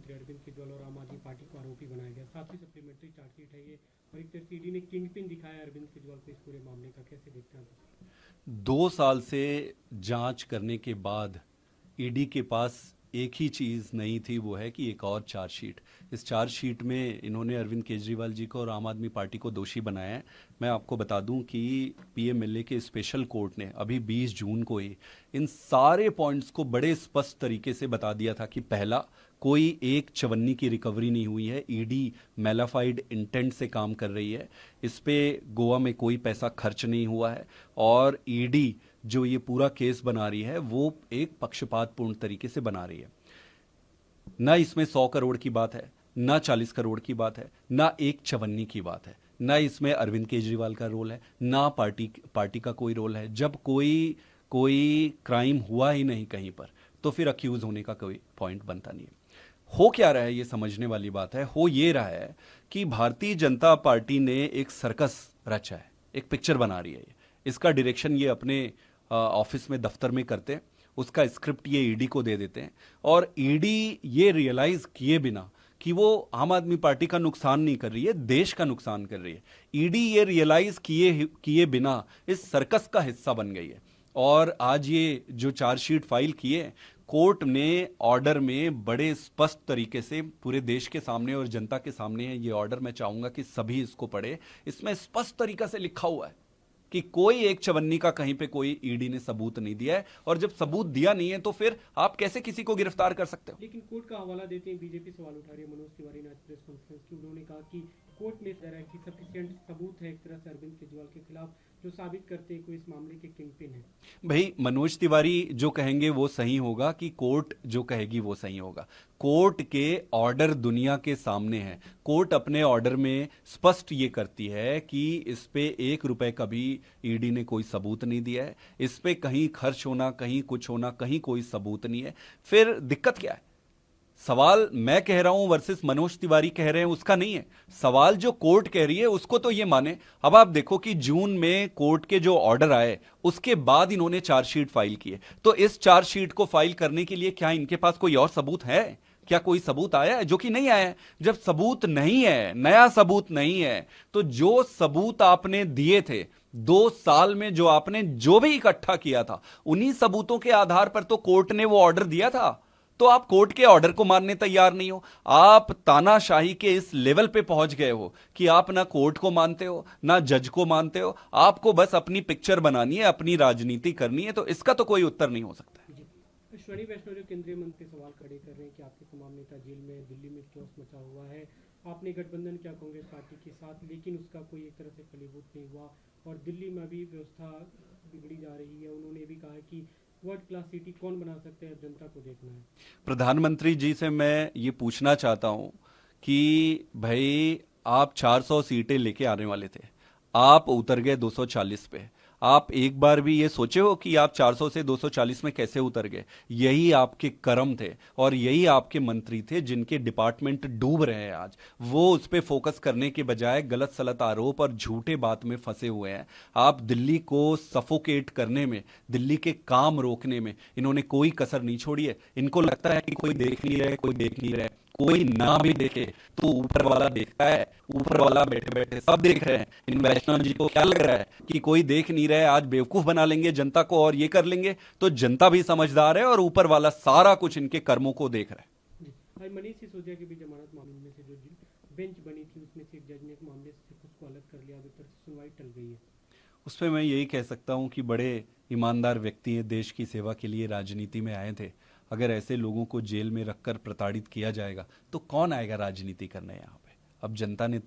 मंत्री अरविंद केजरीवाल और आम आदमी पार्टी को आरोपी बनाया गया। 7वीं सप्लीमेंट्री चार्जशीट है ये, और एक तरह से ईडी ने किंग पिन दिखाया अरविंद केजरीवाल को इस पूरे मामले का। कैसे देखते हैं आप? 2 साल से जांच करने के बाद ईडी के पास एक ही चीज नहीं थी, वो है कि एक और चार्जशीट। इस चार्जशीट में इन्होंने अरविंद केजरीवाल जी को और आम आदमी पार्टी को दोषी बनाया है। मैं आपको बता दूं कि पीएमएलए के स्पेशल कोर्ट ने अभी 20 जून को ही इन सारे पॉइंट्स को बड़े स्पष्ट तरीके से बता दिया था कि पहला, कोई एक चवन्नी की रिकवरी नहीं हुई है, ईडी मैलाफाइड इंटेंट से काम कर रही है, इस पे गोवा में कोई पैसा खर्च नहीं हुआ है, और ईडी जो ये पूरा केस बना रही है वो एक पक्षपातपूर्ण तरीके से बना रही है। ना इसमें 100 करोड़ की बात है, ना 40 करोड़ की बात है, ना एक चवन्नी की बात है, ना इसमें अरविंद केजरीवाल का रोल है, ना पार्टी का कोई रोल है। जब कोई क्राइम हुआ ही नहीं कहीं पर, तो फिर अक्यूज होने का कोई पॉइंट बनता नहीं है। हो क्या रहा है ये समझने वाली बात है। हो ये रहा है कि भारतीय जनता पार्टी ने एक सर्कस रचा है, एक पिक्चर बना रही है। इसका डायरेक्शन ये अपने ऑफिस में, दफ्तर में करते हैं, उसका स्क्रिप्ट ये ईडी को दे देते हैं, और ईडी ये रियलाइज किए बिना कि वो आम आदमी पार्टी का नुकसान नहीं कर रही है, देश का नुकसान कर रही है, ईडी ये रियलाइज किए बिना इस सर्कस का हिस्सा बन गई है। और आज ये जो चार्जशीट फाइल किए, कोर्ट ने ऑर्डर में बड़े स्पष्ट तरीके से पूरे देश के सामने और जनता के सामने है ये ऑर्डर, मैं चाहूंगा कि सभी इसको पढ़े। इसमें स्पष्ट तरीका से लिखा हुआ है कि कोई एक चवन्नी का कहीं पे कोई ईडी ने सबूत नहीं दिया है, और जब सबूत दिया नहीं है तो फिर आप कैसे किसी को गिरफ्तार कर सकते हो? लेकिन कोर्ट का हवाला देते हैं बीजेपी सवाल उठा रही है। मनोज तिवारी ने आज प्रेस कॉन्फ्रेंस की, उन्होंने कहा कि कोर्ट ने तरह की सफिशिएंट सबूत है एक तरह से अरविंद केजरीवाल के खिलाफ, जो साबित करते हैं कोई इस मामले के किंग पिन है। भाई, मनोज तिवारी जो कहेंगे वो सही होगा कि कोर्ट जो कहेगी वो सही होगा? कोर्ट के ऑर्डर दुनिया के सामने है। कोर्ट अपने ऑर्डर में स्पष्ट ये करती है कि इस पे 1 रुपए का भी ईडी ने कोई सबूत नहीं दिया है, इस पे कहीं खर्च होना, कहीं कुछ होना, कहीं कोई सबूत नहीं है। फिर दिक्कत क्या है? सवाल मैं कह रहा हूं वर्सेस मनोज तिवारी कह रहे हैं, उसका नहीं है सवाल। जो कोर्ट कह रही है उसको तो ये माने। अब आप देखो कि जून में कोर्ट के जो ऑर्डर आए उसके बाद इन्होंने चार्जशीट फाइल की है, तो इस चार्जशीट को फाइल करने के लिए क्या इनके पास कोई और सबूत है? क्या कोई सबूत आया है? जो कि नहीं आया है। जब सबूत नहीं है, नया सबूत नहीं है, तो जो सबूत आपने दिए थे 2 साल में, जो आपने जो भी इकट्ठा किया था, उन्हीं सबूतों के आधार पर तो कोर्ट ने वो ऑर्डर दिया था। तो आप कोर्ट के ऑर्डर को मानने तैयार नहीं हो। आप तानाशाही के इस लेवल पे पहुंच गए हो कि आप ना कोर्ट को मानते हो, ना जज को मानते हो, आपको बस अपनी पिक्चर बनानी है, अपनी राजनीति करनी है। तो इसका तो कोई उत्तर नहीं हो सकता। अश्विनी वैष्णव जो केंद्रीय मंत्री सवाल खड़े कर रहे हैं कि आपके तमाम नेता जेल में, दिल्ली में कैओस मचा हुआ है, आपने गठबंधन किया कांग्रेस पार्टी के साथ, लेकिन उसका कोई एक तरह से फलीभूत नहीं हुआ, और दिल्ली में भी व्यवस्था बिगड़ी जा रही है। उन्होंने भी कहा कि वर्ल्ड क्लास सिटी कौन बना सकते हैं, जनता को देखना है। प्रधानमंत्री जी से मैं ये पूछना चाहता हूं कि भाई, आप 400 सीटें लेके आने वाले थे, आप उतर गए 240 पे। आप एक बार भी ये सोचे हो कि आप 400 से 240 में कैसे उतर गए? यही आपके कर्म थे, और यही आपके मंत्री थे जिनके डिपार्टमेंट डूब रहे हैं आज। वो उस पर फोकस करने के बजाय गलत सलत आरोप और झूठे बात में फंसे हुए हैं। आप दिल्ली को सफोकेट करने में, दिल्ली के काम रोकने में इन्होंने कोई कसर नहीं छोड़ी है। इनको लगता है कि कोई देख नहीं रहा है, कोई देख नहीं रहा है। कोई ना भी देखे तो ऊपर वाला देखता है, ऊपर वाला बैठे बैठे सब देख रहे हैं। इन वैष्णव जी को क्या लग रहा है कि कोई देख नहीं रहा है, आज बेवकूफ बना लेंगे जनता को और ये कर लेंगे? तो जनता भी समझदार है और ऊपर वाला सारा कुछ इनके कर्मों को देख रहा है। आज मनीष सिसोदिया की भी जमानत मामले में से जो बेंच बनी थी, उसमें से एक जज ने इस मामले से खुद को अलग कर लिया, अभी तक सुनवाई टल गई है। उस पर मैं यही कह सकता हूं कि बड़े ईमानदार व्यक्ति है, देश की सेवा के लिए राजनीति में आए थे। अगर ऐसे लोगों को जेल में रखकर प्रताड़ित किया जाएगा तो कौन आएगा राजनीति करने यहाँ पे? अब जनता ने